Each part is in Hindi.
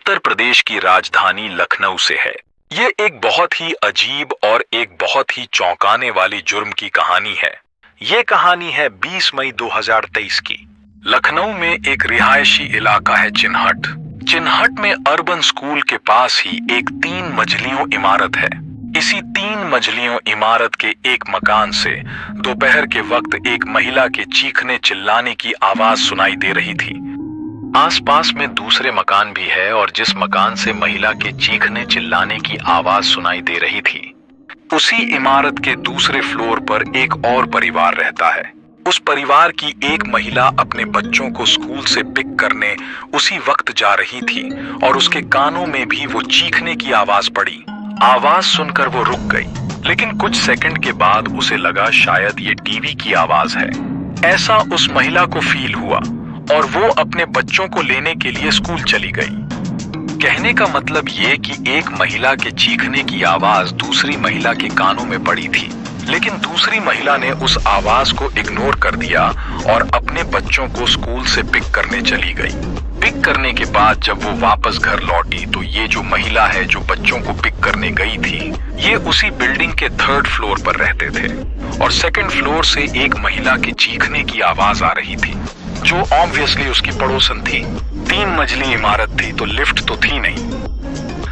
उत्तर प्रदेश की राजधानी लखनऊ से है। ये एक बहुत ही अजीब और एक बहुत ही चौंकाने वाली जुर्म की कहानी है। ये कहानी है 20 मई 2023 की। लखनऊ में एक रिहायशी इलाका है चिन्हट। चिन्हट में अर्बन स्कूल के पास ही एक 3 मंजिलियों इमारत है। इसी 3 मंजिलियों इमारत के एक मकान से दोपहर के वक्त एक महिला के चीखने चिल्लाने की आवाज सुनाई दे रही थी। आसपास में दूसरे मकान भी है और जिस मकान से महिला के चीखने चिल्लाने की आवाज सुनाई दे रही थी, उसी इमारत के दूसरे फ्लोर पर एक और परिवार रहता है। उस परिवार की एक महिला अपने बच्चों को स्कूल से पिक करने उसी वक्त जा रही थी और उसके कानों में भी वो चीखने की आवाज पड़ी। आवाज सुनकर वो रुक गई, लेकिन कुछ सेकंड के बाद उसे लगा शायद ये टीवी की आवाज है। ऐसा उस महिला को फील हुआ और वो अपने बच्चों को लेने के लिए स्कूल चली गई। कहने का मतलब ये कि एक महिला के चीखने की आवाज दूसरी महिला के कानों में पड़ी थी, लेकिन दूसरी महिला ने उस आवाज को इग्नोर कर दिया और अपने बच्चों को स्कूल से पिक करने चली गई। पिक करने के बाद जब वो वापस घर लौटी तो ये जो महिला है जो बच्चों को पिक करने गई थी, ये उसी बिल्डिंग के 3rd फ्लोर पर रहते थे और 2nd फ्लोर से एक महिला के चीखने की आवाज आ रही थी, जो ऑब्वियसली उसकी पड़ोसन थी। 3 मंजिली इमारत थी तो लिफ्ट तो थी नहीं,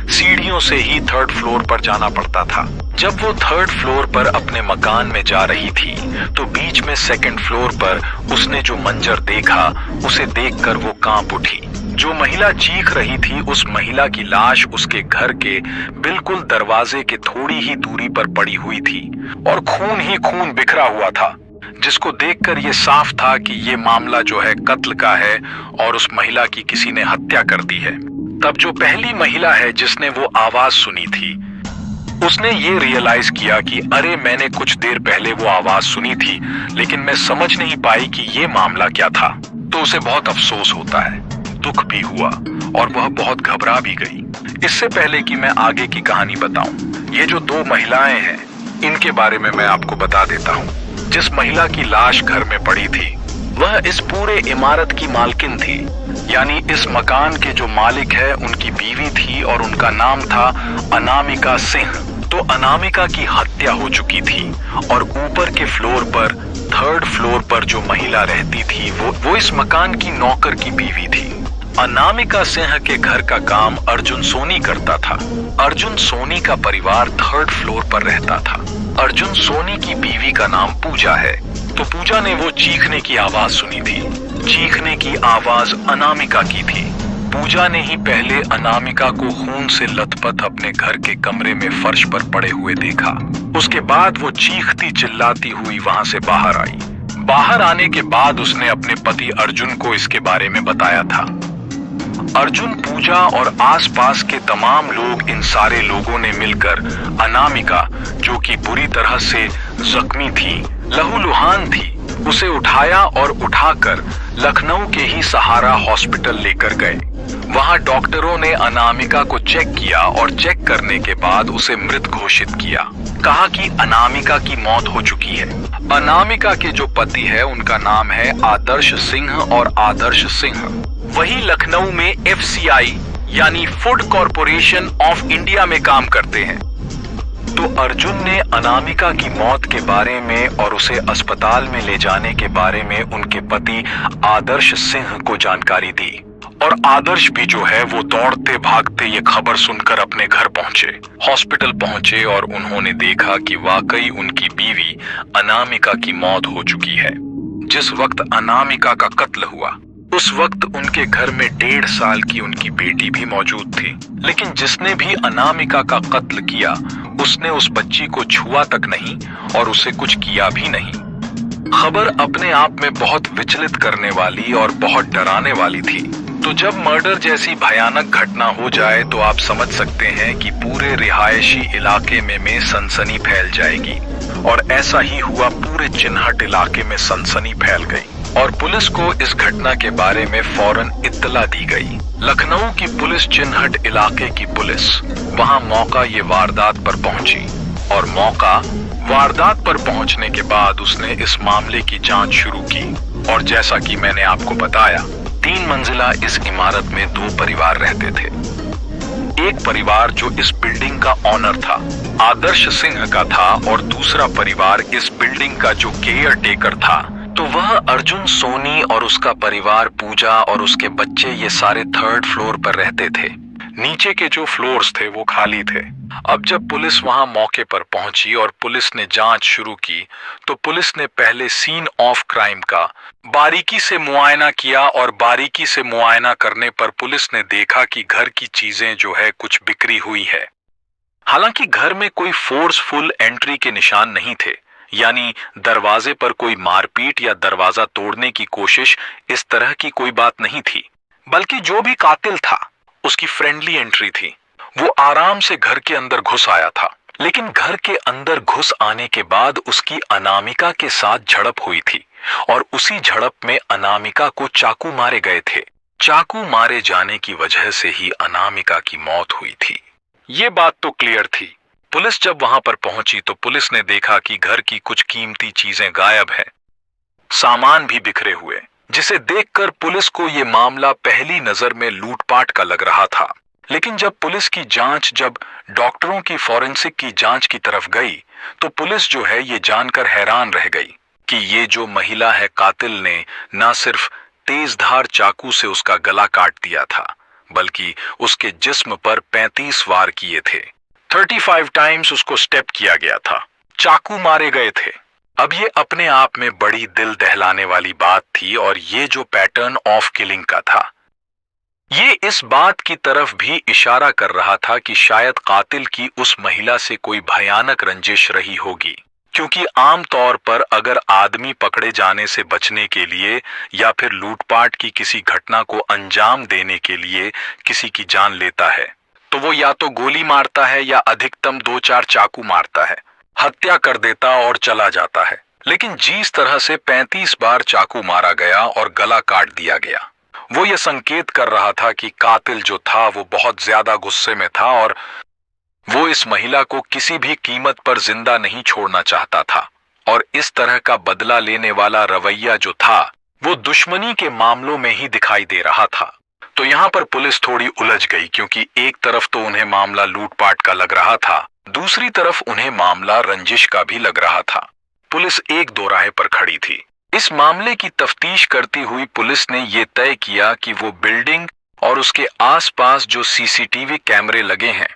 सीढ़ियों से ही 3rd फ्लोर पर जाना पड़ता था। जब वो 3rd फ्लोर पर अपने मकान में जा रही थी तो बीच में 2nd फ्लोर पर उसने जो मंजर देखा, उसे देखकर वो कांप उठी। जो महिला चीख रही थी, उस महिला की लाश उसके घर के बिल्कुल दरवाजे के थोड़ी ही दूरी पर पड़ी हुई थी और खून ही खून बिखरा हुआ था, जिसको देखकर ये साफ था कि ये मामला जो है कत्ल का है और उस महिला की किसी ने हत्या कर दी है। तब जो पहली महिला है जिसने वो आवाज सुनी थी, उसने ये रियलाइज किया कि अरे मैंने कुछ देर पहले वो आवाज सुनी थी, लेकिन मैं समझ नहीं पाई कि ये मामला क्या था। तो उसे बहुत अफसोस होता है, दुख भी हुआ और वह बहुत घबरा भी गई। इससे पहले कि मैं आगे की कहानी बताऊं, ये जो 2 महिलाएं हैं, इनके बारे में मैं आपको बता देता हूं। जिस महिला की लाश घर में पड़ी थी, वह इस पूरे इमारत की मालकिन थी, यानी इस मकान के जो मालिक है उनकी बीवी थी और उनका नाम था अनामिका सिंह। तो अनामिका की हत्या हो चुकी थी और ऊपर के फ्लोर पर 3rd फ्लोर पर जो महिला रहती थी वो इस मकान की नौकर की बीवी थी। अनामिका सिंह के घर का काम अर्जुन सोनी करता था। अर्जुन सोनी का परिवार 3rd फ्लोर पर रहता था। अर्जुन सोनी की बीवी का नाम पूजा है। तो पूजा ने वो चीखने की आवाज सुनी थी। चीखने की आवाज अनामिका की थी। पूजा ने ही पहले अनामिका को खून से लथपथ अपने घर के कमरे में फर्श पर पड़े हुए देखा। उसके बाद वो चीखती चिल्लाती हुई वहां से बाहर आई। बाहर आने के बाद उसने अपने पति अर्जुन को इसके बारे में बताया था। अर्जुन, पूजा और आसपास के तमाम लोग, इन सारे लोगों ने मिलकर अनामिका, जो कि बुरी तरह से जख्मी थी, लहूलुहान थी, उसे उठाया और उठाकर लखनऊ के ही सहारा हॉस्पिटल लेकर गए। वहां डॉक्टरों ने अनामिका को चेक किया और चेक करने के बाद उसे मृत घोषित किया। कहा कि अनामिका की मौत हो चुकी है। अनामिका के जो पति है उनका नाम है आदर्श सिंह और आदर्श सिंह वही लखनऊ में FCI यानी फूड कॉरपोरेशन ऑफ इंडिया में काम करते हैं। तो अर्जुन ने अनामिका की मौत के बारे में और उसे अस्पताल में ले जाने के बारे में उनके पति आदर्श सिंह को जानकारी दी और आदर्श भी जो है वो दौड़ते भागते ये खबर सुनकर अपने घर पहुंचे, हॉस्पिटल पहुंचे और उन्होंने देखा कि वाकई उनकी बीवी अनामिका की मौत हो चुकी है। जिस वक्त अनामिका का कत्ल हुआ उस वक्त उनके घर में 1.5 साल की उनकी बेटी भी मौजूद थी, लेकिन जिसने भी अनामिका का कत्ल किया उसने उस बच्ची को छुआ तक नहीं और उसे कुछ किया भी नहीं। खबर अपने आप में बहुत विचलित करने वाली और बहुत डराने वाली थी। तो जब मर्डर जैसी भयानक घटना हो जाए तो आप समझ सकते हैं कि पूरे रिहायशी इलाके में सनसनी फैल जाएगी और ऐसा ही हुआ। पूरे चिन्हट इलाके में सनसनी फैल गई और पुलिस को इस घटना के बारे में फौरन इत्तला दी गई। लखनऊ की पुलिस, चिन्हट इलाके की पुलिस वहां मौका ये वारदात पर पहुंची और वारदात पर पहुंचने के बाद उसने इस मामले की जांच शुरू की और जैसा कि मैंने आपको बताया, 3 मंजिला इस इमारत में 2 परिवार रहते थे। एक परिवार जो इस बिल्डिंग का ऑनर था आदर्श सिंह का था और दूसरा परिवार इस बिल्डिंग का जो केयर टेकर था तो वह अर्जुन सोनी और उसका परिवार पूजा और उसके बच्चे ये सारे थर्ड फ्लोर पर रहते थे। नीचे के जो फ्लोर्स थे वो खाली थे। अब जब पुलिस वहां मौके पर पहुंची और पुलिस ने जांच शुरू की तो पुलिस ने पहले सीन ऑफ क्राइम का बारीकी से मुआयना किया और बारीकी से मुआयना करने पर पुलिस ने देखा कि घर की चीजें जो है कुछ बिक्री हुई है। हालांकि घर में कोई फोर्सफुल एंट्री के निशान नहीं थे, यानी दरवाजे पर कोई मारपीट या दरवाजा तोड़ने की कोशिश इस तरह की कोई बात नहीं थी, बल्कि जो भी कातिल था उसकी फ्रेंडली एंट्री थी। वो आराम से घर के अंदर घुस आया था, लेकिन घर के अंदर घुस आने के बाद उसकी अनामिका के साथ झड़प हुई थी और उसी झड़प में अनामिका को चाकू मारे गए थे। चाकू मारे जाने की वजह से ही अनामिका की मौत हुई थी। ये बात तो क्लियर थी। पुलिस जब वहां पर पहुंची तो पुलिस ने देखा कि घर की कुछ कीमती चीजें गायब हैं, सामान भी बिखरे हुए, जिसे देखकर पुलिस को यह मामला पहली नजर में लूटपाट का लग रहा था। लेकिन जब पुलिस की जांच जब डॉक्टरों की फॉरेंसिक की जांच की तरफ गई तो पुलिस जो है ये जानकर हैरान रह गई कि ये जो महिला है कातिल ने न सिर्फ तेजधार चाकू से उसका गला काट दिया था, बल्कि उसके जिस्म पर 35 वार किए थे। 35 टाइम्स उसको स्टेप किया गया था, चाकू मारे गए थे। अब ये अपने आप में बड़ी दिल दहलाने वाली बात थी और ये जो पैटर्न ऑफ किलिंग का था ये इस बात की तरफ भी इशारा कर रहा था कि शायद कातिल की उस महिला से कोई भयानक रंजिश रही होगी, क्योंकि आमतौर पर अगर आदमी पकड़े जाने से बचने के लिए या फिर लूटपाट की किसी घटना को अंजाम देने के लिए किसी की जान लेता है तो वो या तो गोली मारता है या अधिकतम 2-4 चाकू मारता है, हत्या कर देता और चला जाता है। लेकिन जिस तरह से 35 बार चाकू मारा गया और गला काट दिया गया, वो ये संकेत कर रहा था कि कातिल जो था वो बहुत ज्यादा गुस्से में था और वो इस महिला को किसी भी कीमत पर जिंदा नहीं छोड़ना चाहता था। और इस तरह का बदला लेने वाला रवैया जो था वो दुश्मनी के मामलों में ही दिखाई दे रहा था। तो यहाँ पर पुलिस थोड़ी उलझ गई, क्योंकि एक तरफ तो उन्हें मामला लूटपाट का लग रहा था, दूसरी तरफ उन्हें मामला रंजिश का भी लग रहा था। पुलिस एक दोराहे पर खड़ी थी। इस मामले की तफ्तीश करती हुई पुलिस ने यह तय किया कि वो बिल्डिंग और उसके आसपास जो सीसीटीवी कैमरे लगे हैं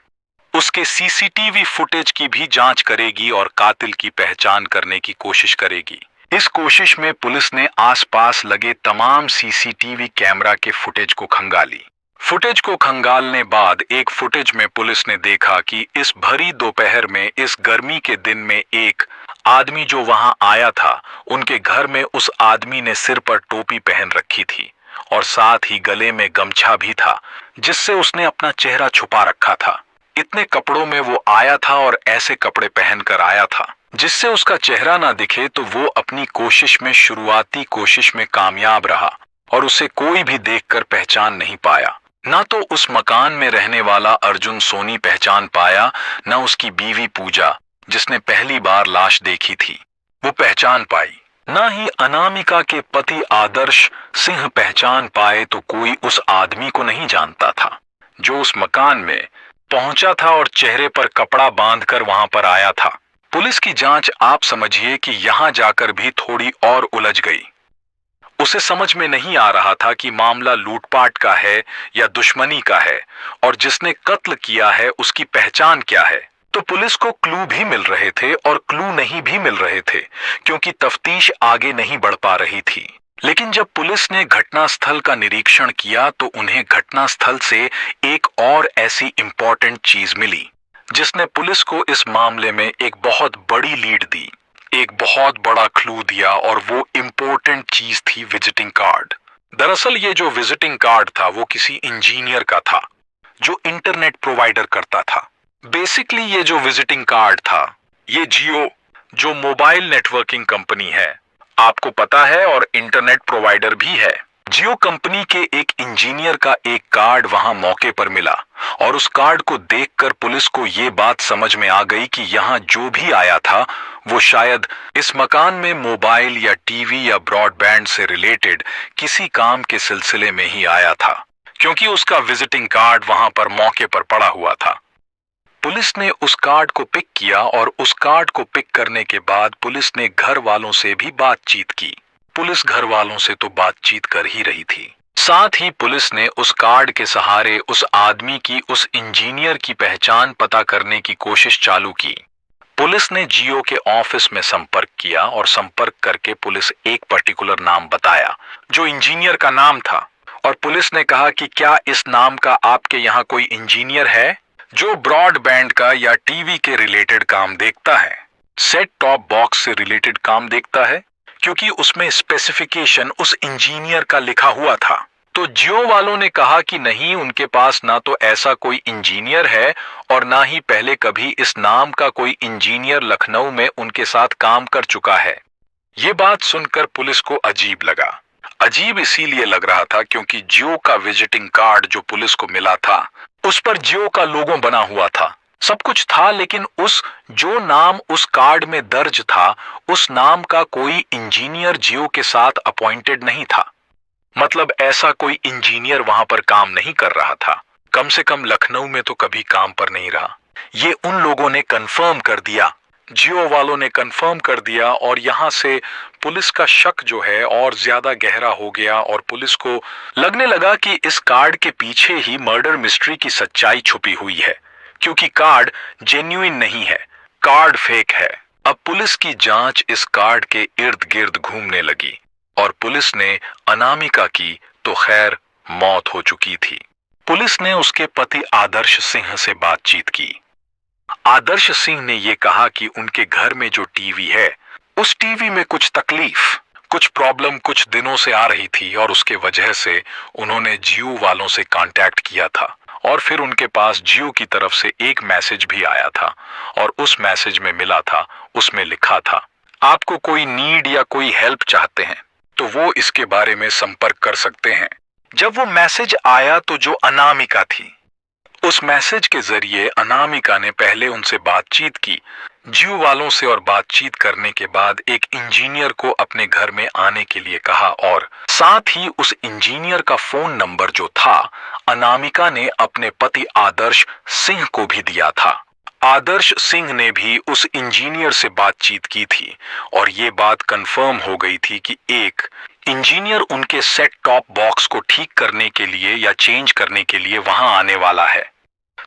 उसके सीसीटीवी फुटेज की भी जांच करेगी और कातिल की पहचान करने की कोशिश करेगी। इस कोशिश में पुलिस ने आसपास लगे तमाम सीसीटीवी कैमरा के फुटेज को खंगाली। फुटेज को खंगालने बाद एक फुटेज में पुलिस ने देखा कि इस भरी दोपहर में इस गर्मी के दिन में एक आदमी जो वहां आया था उनके घर में उस आदमी ने सिर पर टोपी पहन रखी थी और साथ ही गले में गमछा भी था जिससे उसने अपना चेहरा छुपा रखा था। इतने कपड़ों में वो आया था और ऐसे कपड़े पहनकर आया था जिससे उसका चेहरा ना दिखे, तो वो अपनी कोशिश में शुरुआती कोशिश में कामयाब रहा और उसे कोई भी देखकर पहचान नहीं पाया। ना तो उस मकान में रहने वाला अर्जुन सोनी पहचान पाया, न उसकी बीवी पूजा जिसने पहली बार लाश देखी थी वो पहचान पाई, ना ही अनामिका के पति आदर्श सिंह पहचान पाए। तो कोई उस आदमी को नहीं जानता था जो उस मकान में पहुंचा था और चेहरे पर कपड़ा बांधकर वहां पर आया था। पुलिस की जांच आप समझिए कि यहां जाकर भी थोड़ी और उलझ गई। उसे समझ में नहीं आ रहा था कि मामला लूटपाट का है या दुश्मनी का है और जिसने कत्ल किया है उसकी पहचान क्या है। तो पुलिस को क्लू भी मिल रहे थे और क्लू नहीं भी मिल रहे थे, क्योंकि तफ्तीश आगे नहीं बढ़ पा रही थी। लेकिन जब पुलिस ने घटनास्थल का निरीक्षण किया तो उन्हें घटनास्थल से एक और ऐसी इंपॉर्टेंट चीज मिली जिसने पुलिस को इस मामले में एक बहुत बड़ी लीड दी, एक बहुत बड़ा क्लू दिया, और वो इंपॉर्टेंट चीज थी विजिटिंग कार्ड। दरअसल ये जो विजिटिंग कार्ड था वो किसी इंजीनियर का था जो इंटरनेट प्रोवाइडर करता था। बेसिकली ये जो विजिटिंग कार्ड था ये जियो जो मोबाइल नेटवर्किंग कंपनी है आपको पता है और इंटरनेट प्रोवाइडर भी है, जियो कंपनी के एक इंजीनियर का एक कार्ड वहां मौके पर मिला और उस कार्ड को देखकर पुलिस को ये बात समझ में आ गई कि यहां जो भी आया था वो शायद इस मकान में मोबाइल या टीवी या ब्रॉडबैंड से रिलेटेड किसी काम के सिलसिले में ही आया था, क्योंकि उसका विजिटिंग कार्ड वहां पर मौके पर पड़ा हुआ था। पुलिस ने उस कार्ड को पिक किया और उस कार्ड को पिक करने के बाद पुलिस ने घर वालों से भी बातचीत की। पुलिस घर वालों से तो बातचीत कर ही रही थी, साथ ही पुलिस ने उस कार्ड के सहारे उस आदमी की, उस इंजीनियर की पहचान पता करने की कोशिश चालू की। पुलिस ने जियो के ऑफिस में संपर्क किया और संपर्क करके पुलिस एक पर्टिकुलर नाम बताया जो इंजीनियर का नाम था, और पुलिस ने कहा कि क्या इस नाम का आपके यहाँ कोई इंजीनियर है जो ब्रॉडबैंड का या टीवी के रिलेटेड काम देखता है, सेट टॉप बॉक्स से रिलेटेड काम देखता है, क्योंकि उसमें स्पेसिफिकेशन उस इंजीनियर का लिखा हुआ था। तो जियो वालों ने कहा कि नहीं, उनके पास ना तो ऐसा कोई इंजीनियर है और ना ही पहले कभी इस नाम का कोई इंजीनियर लखनऊ में उनके साथ काम कर चुका है। ये बात सुनकर पुलिस को अजीब लगा। अजीब इसीलिए लग रहा था क्योंकि जियो का विजिटिंग कार्ड जो पुलिस को मिला था उस पर जियो का लोगो बना हुआ था, सब कुछ था, लेकिन उस जो नाम उस कार्ड में दर्ज था उस नाम का कोई इंजीनियर जियो के साथ अपॉइंटेड नहीं था। मतलब ऐसा कोई इंजीनियर वहां पर काम नहीं कर रहा था, कम से कम लखनऊ में तो कभी काम पर नहीं रहा। ये उन लोगों ने कंफर्म कर दिया, जियो वालों ने कंफर्म कर दिया, और यहां से पुलिस का शक जो है और ज्यादा गहरा हो गया और पुलिस को लगने लगा कि इस कार्ड के पीछे ही मर्डर मिस्ट्री की सच्चाई छुपी हुई है, क्योंकि कार्ड जेन्युइन नहीं है, कार्ड फेक है। अब पुलिस की जांच इस कार्ड के इर्द गिर्द घूमने लगी और पुलिस ने अनामिका की तो खैर मौत हो चुकी थी। पुलिस ने उसके पति आदर्श सिंह से बातचीत की। आदर्श सिंह ने यह कहा कि उनके घर में जो टीवी है उस टीवी में कुछ तकलीफ, कुछ प्रॉब्लम कुछ दिनों से आ रही थी और उसके वजह से उन्होंने जियो वालों से कांटेक्ट किया था, और फिर उनके पास जियो की तरफ से एक मैसेज भी आया था और उस मैसेज में मिला था, उसमें लिखा था आपको कोई नीड या कोई हेल्प चाहते हैं तो वो इसके बारे में संपर्क कर सकते हैं। जब वो मैसेज आया तो जो अनामिका थी, उस मैसेज के जरिए अनामिका ने पहले उनसे बातचीत की जियो वालों से, और बातचीत करने के बाद एक इंजीनियर को अपने घर में आने के लिए कहा, और साथ ही उस इंजीनियर का फोन नंबर जो था अनामिका ने अपने पति आदर्श सिंह को भी दिया था। आदर्श सिंह ने भी उस इंजीनियर से बातचीत की थी और ये बात कंफर्म हो गई थी कि एक इंजीनियर उनके सेट टॉप बॉक्स को ठीक करने के लिए या चेंज करने के लिए वहां आने वाला है।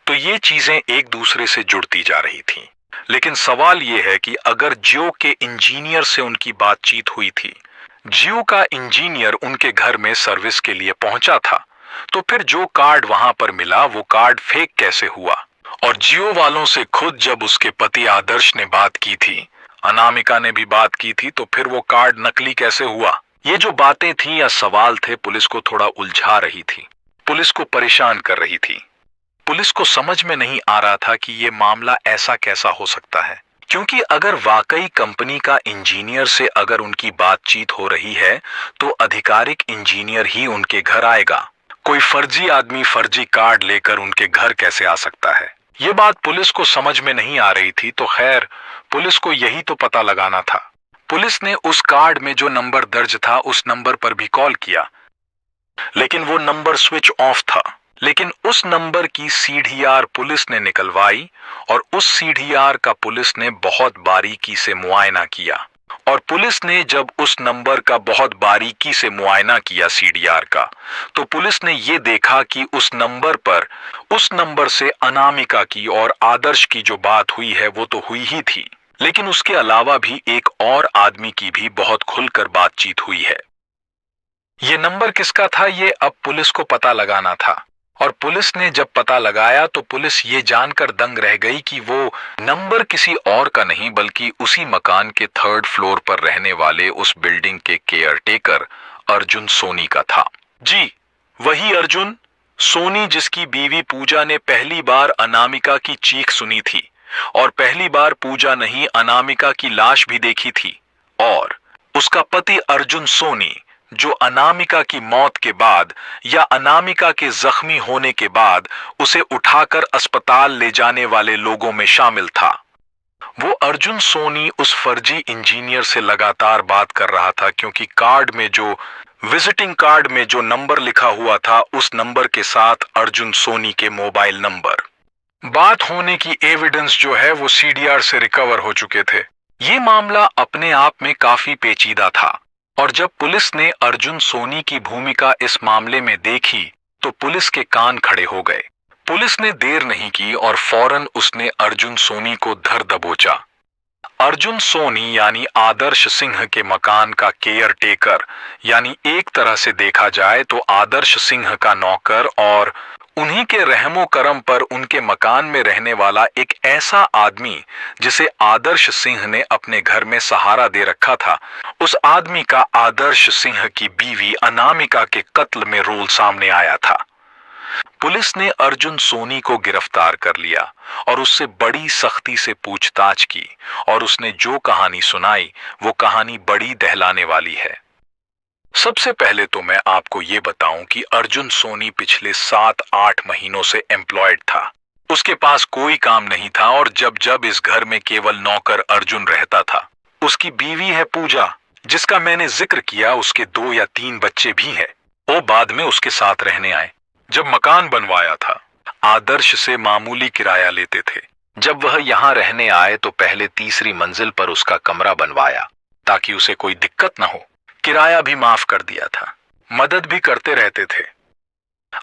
तो ये चीजें एक दूसरे से जुड़ती जा रही थी। लेकिन सवाल ये है कि अगर जियो के इंजीनियर से उनकी बातचीत हुई थी, जियो का इंजीनियर उनके घर में सर्विस के लिए पहुंचा था, तो फिर जो कार्ड वहां पर मिला वो कार्ड फेक कैसे हुआ? और जियो वालों से खुद जब उसके पति आदर्श ने बात की थी, अनामिका ने भी बात की थी, तो फिर वो कार्ड नकली कैसे हुआ? ये जो बातें थी या सवाल थे पुलिस को थोड़ा उलझा रही थी, पुलिस को परेशान कर रही थी। पुलिस को समझ में नहीं आ रहा था कि ये मामला ऐसा कैसा हो सकता है, क्योंकि अगर वाकई कंपनी का इंजीनियर से अगर उनकी बातचीत हो रही है तो आधिकारिक इंजीनियर ही उनके घर आएगा। कोई फर्जी आदमी फर्जी कार्ड लेकर उनके घर कैसे आ सकता है? ये बात पुलिस को समझ में नहीं आ रही थी। तो खैर पुलिस को यही तो पता लगाना था। पुलिस ने उस कार्ड में जो नंबर दर्ज था उस नंबर पर भी कॉल किया, लेकिन वो नंबर स्विच ऑफ था। लेकिन उस नंबर की सीडीआर पुलिस ने निकलवाई और उस सीडीआर का पुलिस ने बहुत बारीकी से मुआयना किया, और पुलिस ने जब उस नंबर का बहुत बारीकी से मुआयना किया सीडीआर का, तो पुलिस ने ये देखा कि उस नंबर से अनामिका की और आदर्श की जो बात हुई है वो तो हुई ही थी, लेकिन उसके अलावा भी एक और आदमी की भी बहुत खुलकर बातचीत हुई है। ये नंबर किसका था ये अब पुलिस को पता लगाना था, और पुलिस ने जब पता लगाया तो पुलिस ये जानकर दंग रह गई कि वो नंबर किसी और का नहीं बल्कि उसी मकान के 3rd फ्लोर पर रहने वाले उस बिल्डिंग के केयरटेकर अर्जुन सोनी का था। जी वही अर्जुन सोनी जिसकी बीवी पूजा ने पहली बार अनामिका की चीख सुनी थी और पहली बार पूजा नहीं अनामिका की लाश भी देखी थी, और उसका पति अर्जुन सोनी जो अनामिका की मौत के बाद या अनामिका के जख्मी होने के बाद उसे उठाकर अस्पताल ले जाने वाले लोगों में शामिल था। वो अर्जुन सोनी उस फर्जी इंजीनियर से लगातार बात कर रहा था, क्योंकि कार्ड में जो विजिटिंग कार्ड में जो नंबर लिखा हुआ था उस नंबर के साथ अर्जुन सोनी के मोबाइल नंबर। बात होने की एविडेंस जो है वो सीडीआर से रिकवर हो चुके थे। ये मामला अपने आप में काफी पेचीदा था और जब पुलिस ने अर्जुन सोनी की भूमिका इस मामले में देखी तो पुलिस के कान खड़े हो गए। पुलिस ने देर नहीं की और फौरन उसने अर्जुन सोनी को धर दबोचा। अर्जुन सोनी यानी आदर्श सिंह के मकान का केयर टेकर, यानी एक तरह से देखा जाए तो आदर्श सिंह का नौकर और उन्हीं के रहमो करम पर उनके मकान में रहने वाला एक ऐसा आदमी जिसे आदर्श सिंह ने अपने घर में सहारा दे रखा था, उस आदमी का आदर्श सिंह की बीवी अनामिका के कत्ल में रोल सामने आया था। पुलिस ने अर्जुन सोनी को गिरफ्तार कर लिया और उससे बड़ी सख्ती से पूछताछ की और उसने जो कहानी सुनाई वो कहानी बड़ी दहलाने वाली है। सबसे पहले तो मैं आपको ये बताऊं कि अर्जुन सोनी पिछले 7-8 महीनों से एम्प्लॉयड था। उसके पास कोई काम नहीं था और जब जब इस घर में केवल नौकर अर्जुन रहता था। उसकी बीवी है पूजा, जिसका मैंने जिक्र किया, उसके 2 या 3 बच्चे भी हैं। वो बाद में उसके साथ रहने आए। जब मकान बनवाया था आदर्श से मामूली किराया लेते थे। जब वह यहाँ रहने आए तो पहले तीसरी मंजिल पर उसका कमरा बनवाया ताकि उसे कोई दिक्कत न हो। किराया भी माफ कर दिया था, मदद भी करते रहते थे।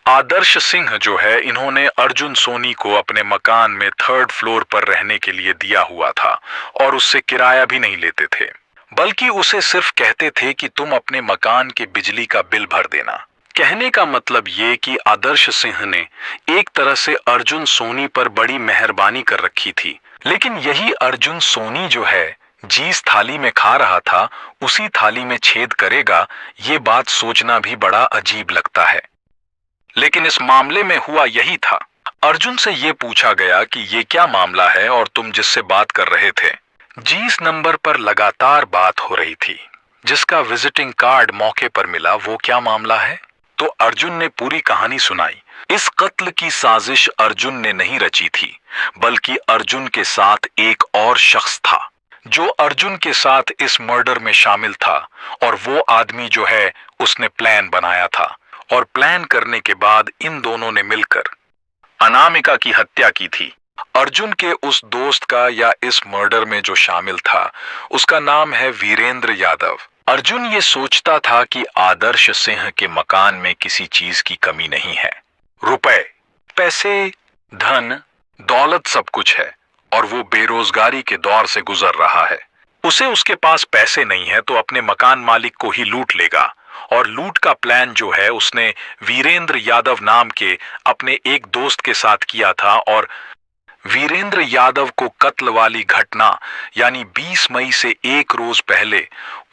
आदर्श सिंह जो है, इन्होंने अर्जुन सोनी को अपने मकान में 3rd फ्लोर पर रहने के लिए दिया हुआ था और उससे किराया भी नहीं लेते थे, बल्कि उसे सिर्फ कहते थे कि तुम अपने मकान के बिजली का बिल भर देना। कहने का मतलब ये कि आदर्श सिंह ने एक तरह से अर्जुन सोनी पर बड़ी मेहरबानी कर रखी थी। लेकिन यही अर्जुन सोनी जो है, जिस थाली में खा रहा था उसी थाली में छेद करेगा, ये बात सोचना भी बड़ा अजीब लगता है। लेकिन इस मामले में हुआ यही था। अर्जुन से ये पूछा गया कि ये क्या मामला है और तुम जिससे बात कर रहे थे। जिस नंबर पर लगातार बात हो रही थी, जिसका विजिटिंग कार्ड मौके पर मिला, वो क्या मामला है? तो अर्जुन ने पूरी कहानी सुनाई। इस कत्ल की साजिश अर्जुन ने नहीं रची थी, बल्कि अर्जुन के साथ एक और शख्स था जो अर्जुन के साथ इस मर्डर में शामिल था, और वो आदमी जो है उसने प्लान बनाया था और प्लान करने के बाद इन दोनों ने मिलकर अनामिका की हत्या की थी। अर्जुन के उस दोस्त का या इस मर्डर में जो शामिल था उसका नाम है वीरेंद्र यादव। अर्जुन ये सोचता था कि आदर्श सिंह के मकान में किसी चीज की कमी नहीं है। रुपए, पैसे, धन, दौलत सब कुछ है और वो बेरोजगारी के दौर से गुजर रहा है। उसे उसके पास पैसे नहीं है तो अपने मकान मालिक को ही लूट लेगा, और लूट का प्लान जो है उसने वीरेंद्र यादव नाम के अपने एक दोस्त के साथ किया था। और वीरेंद्र यादव को कत्ल वाली घटना यानी 20 मई से एक रोज पहले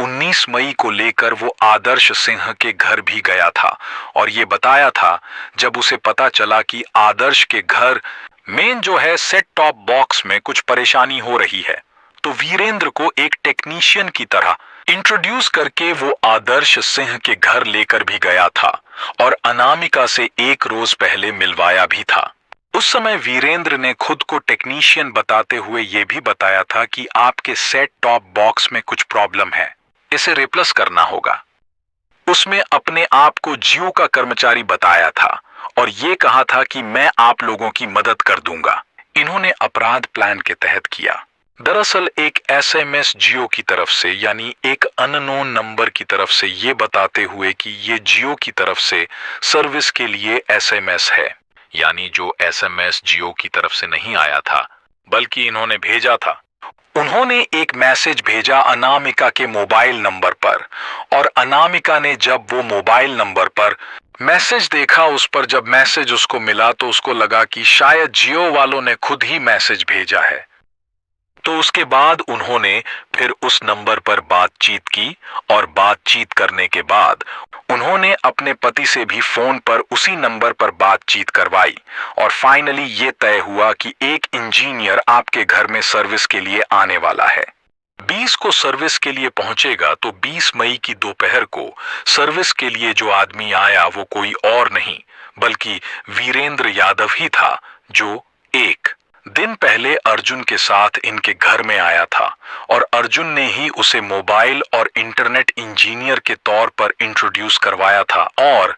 19 मई को लेकर वो आदर्श सिंह के घर भी गया था और ये बताया था जब उसे पता चला कि आदर्श के घर मेन जो है सेट टॉप बॉक्स में कुछ परेशानी हो रही है, तो वीरेंद्र को एक टेक्नीशियन की तरह इंट्रोड्यूस करके वो आदर्श सिंह के घर लेकर भी गया था और अनामिका से एक रोज पहले मिलवाया भी था। उस समय वीरेंद्र ने खुद को टेक्नीशियन बताते हुए ये भी बताया था कि आपके सेट टॉप बॉक्स में कुछ प्रॉब्लम है, इसे रिप्लेस करना होगा। उसमें अपने आप को जियो का कर्मचारी बताया था और ये कहा था कि मैं आप लोगों की मदद कर दूंगा। इन्होंने अपराध प्लान के तहत किया। दरअसल एक एसएमएस जियो की तरफ से यानी एक अननोन नंबर की तरफ से ये बताते हुए कि ये जियो की तरफ से सर्विस के लिए एसएमएस है, यानी जो एसएमएस जियो की तरफ से नहीं आया था बल्कि इन्होंने भेजा था। उन्होंने एक मैसेज भेजा अनामिका के मोबाइल नंबर पर और अनामिका ने जब वो मोबाइल नंबर पर मैसेज देखा, उस पर जब मैसेज उसको मिला तो उसको लगा कि शायद जियो वालों ने खुद ही मैसेज भेजा है। तो उसके बाद उन्होंने फिर उस नंबर पर बातचीत की और बातचीत करने के बाद उन्होंने अपने पति से भी फोन पर उसी नंबर पर बातचीत करवाई और फाइनली ये तय हुआ कि एक इंजीनियर आपके घर में सर्विस के लिए आने वाला है। 20 को सर्विस के लिए पहुंचेगा तो 20 मई की दोपहर को सर्विस के लिए जो आदमी आया वो कोई और नहीं बल्कि वीरेंद्र यादव ही था, जो 1, दिन पहले अर्जुन के साथ इनके घर में आया था और अर्जुन ने ही उसे मोबाइल और इंटरनेट इंजीनियर के तौर पर इंट्रोड्यूस करवाया था। और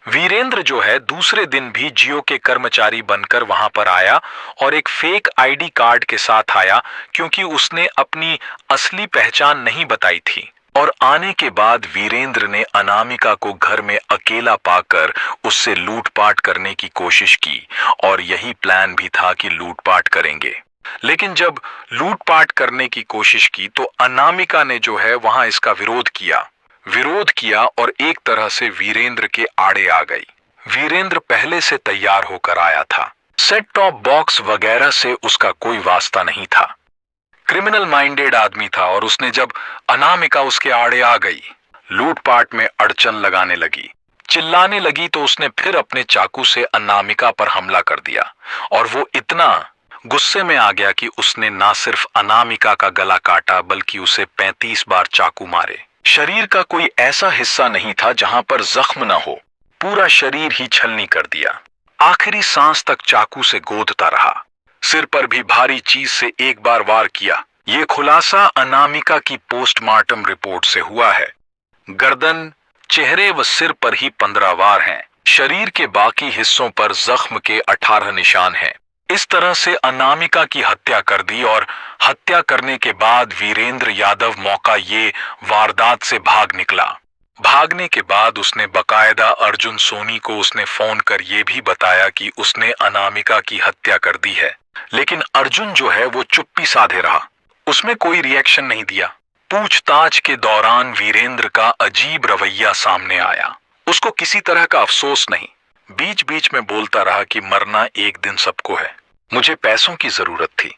वीरेंद्र जो है दूसरे दिन भी जियो के कर्मचारी बनकर वहां पर आया और एक फेक आईडी कार्ड के साथ आया, क्योंकि उसने अपनी असली पहचान नहीं बताई थी। और आने के बाद वीरेंद्र ने अनामिका को घर में अकेला पाकर उससे लूटपाट करने की कोशिश की और यही प्लान भी था कि लूटपाट करेंगे। लेकिन जब लूटपाट करने की कोशिश की तो अनामिका ने जो है वहां इसका विरोध किया और एक तरह से वीरेंद्र के आड़े आ गई। वीरेंद्र पहले से तैयार होकर आया था। सेट टॉप बॉक्स वगैरह से उसका कोई वास्ता नहीं था। क्रिमिनल माइंडेड आदमी था और उसने जब अनामिका उसके आड़े आ गई, लूटपाट में अड़चन लगाने लगी, चिल्लाने लगी, तो उसने फिर अपने चाकू से अनामिका पर हमला कर दिया। और वो इतना गुस्से में आ गया कि उसने ना सिर्फ अनामिका का गला काटा बल्कि उसे 35 बार चाकू मारे। शरीर का कोई ऐसा हिस्सा नहीं था जहां पर जख्म ना हो, पूरा शरीर ही छलनी कर दिया। आखिरी सांस तक चाकू से गोदता रहा। सिर पर भी भारी चीज से एक बार वार किया। ये खुलासा अनामिका की पोस्टमार्टम रिपोर्ट से हुआ है। गर्दन, चेहरे व सिर पर ही 15 वार हैं। शरीर के बाकी हिस्सों पर जख्म के 18 निशान हैं। इस तरह से अनामिका की हत्या कर दी और हत्या करने के बाद वीरेंद्र यादव मौका ये वारदात से भाग निकला। भागने के बाद उसने बकायदा अर्जुन सोनी को उसने फोन कर ये भी बताया कि उसने अनामिका की हत्या कर दी है। लेकिन अर्जुन जो है वो चुप्पी साधे रहा, उसमें कोई रिएक्शन नहीं दिया। पूछताछ के दौरान वीरेंद्र का अजीब रवैया सामने आया। उसको किसी तरह का अफसोस नहीं, बीच बीच में बोलता रहा कि मरना एक दिन सबको है, मुझे पैसों की जरूरत थी,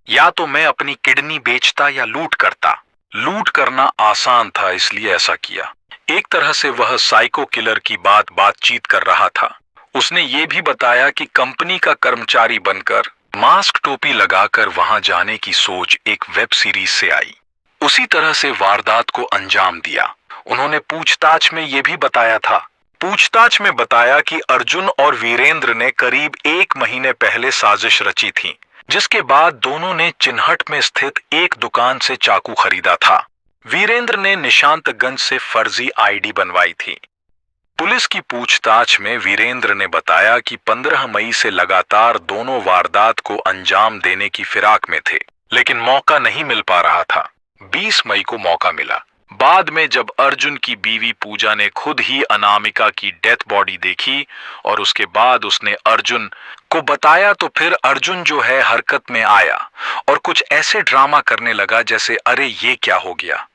या तो मैं अपनी किडनी बेचता या लूट करता। लूट करना आसान था इसलिए ऐसा किया। एक तरह से वह साइको किलर की बातचीत कर रहा था। उसने ये भी बताया कि कंपनी का कर्मचारी बनकर मास्क टोपी लगाकर वहां जाने की सोच एक वेब सीरीज से आई। उसी तरह से वारदात को अंजाम दिया। उन्होंने पूछताछ में ये भी बताया कि अर्जुन और वीरेंद्र ने करीब 1 महीने पहले साजिश रची थी, जिसके बाद दोनों ने चिन्हट में स्थित एक दुकान से चाकू खरीदा था। वीरेंद्र ने निशांतगंज से फर्जी आईडी बनवाई थी। पुलिस की पूछताछ में वीरेंद्र ने बताया कि 15 मई से लगातार दोनों वारदात को अंजाम देने की फिराक में थे, लेकिन मौका नहीं मिल पा रहा था। 20 मई को मौका मिला। बाद में जब अर्जुन की बीवी पूजा ने खुद ही अनामिका की डेथ बॉडी देखी और उसके बाद उसने अर्जुन को बताया, तो फिर अर्जुन जो है हरकत में आया और कुछ ऐसे ड्रामा करने लगा जैसे अरे ये क्या हो गया।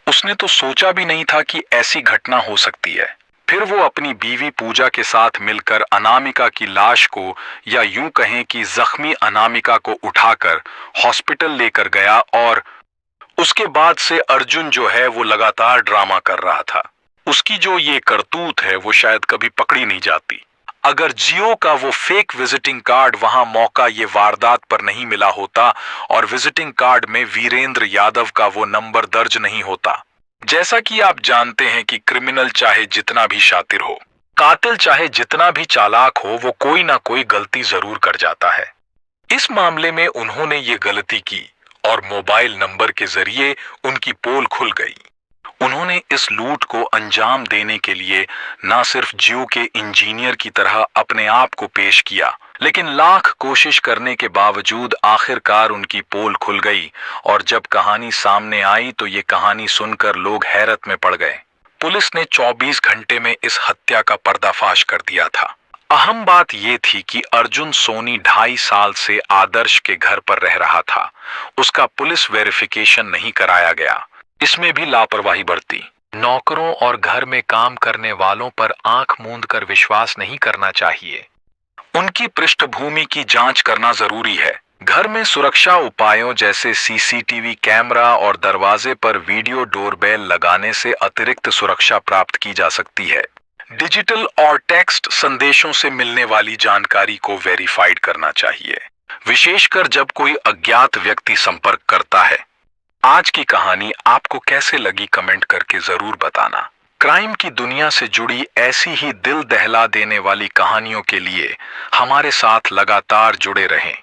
उसने तो सोचा भी नहीं था कि ऐसी घटना हो सकती है। फिर वो अपनी बीवी पूजा के साथ मिलकर अनामिका की लाश को, या यूं कहें कि जख्मी अनामिका को उठाकर हॉस्पिटल लेकर गया और उसके बाद से अर्जुन जो है वो लगातार ड्रामा कर रहा था। उसकी जो ये करतूत है वो शायद कभी पकड़ी नहीं जाती। अगर जियो का वो फेक विजिटिंग कार्ड वहां मौका ये वारदात पर नहीं मिला होता और विजिटिंग कार्ड में वीरेंद्र यादव का वो नंबर दर्ज नहीं होता। जैसा कि आप जानते हैं कि क्रिमिनल चाहे जितना भी शातिर हो, कातिल चाहे जितना भी चालाक हो, वो कोई ना कोई गलती जरूर कर जाता है। इस मामले में उन्होंने ये गलती की और मोबाइल नंबर के जरिए उनकी पोल खुल गई। उन्होंने इस लूट को अंजाम देने के लिए न सिर्फ जियो के इंजीनियर की तरह अपने आप को पेश किया, लेकिन लाख कोशिश करने के बावजूद आखिरकार उनकी पोल खुल गई। और जब कहानी सामने आई तो ये कहानी सुनकर लोग हैरत में पड़ गए। पुलिस ने 24 घंटे में इस हत्या का पर्दाफाश कर दिया था। अहम बात यह थी कि अर्जुन सोनी 2.5 साल से आदर्श के घर पर रह रहा था। उसका पुलिस वेरिफिकेशन नहीं कराया गया। इसमें भी लापरवाही बरती। नौकरों और घर में काम करने वालों पर आंख मूंद कर विश्वास नहीं करना चाहिए। उनकी पृष्ठभूमि की जांच करना जरूरी है। घर में सुरक्षा उपायों जैसे सीसीटीवी कैमरा और दरवाजे पर वीडियो डोरबेल लगाने से अतिरिक्त सुरक्षा प्राप्त की जा सकती है। डिजिटल और टेक्स्ट संदेशों से मिलने वाली जानकारी को वेरीफाइड करना चाहिए, विशेषकर जब कोई अज्ञात व्यक्ति संपर्क करता है। आज की कहानी आपको कैसे लगी कमेंट करके जरूर बताना। क्राइम की दुनिया से जुड़ी ऐसी ही दिल दहला देने वाली कहानियों के लिए हमारे साथ लगातार जुड़े रहें।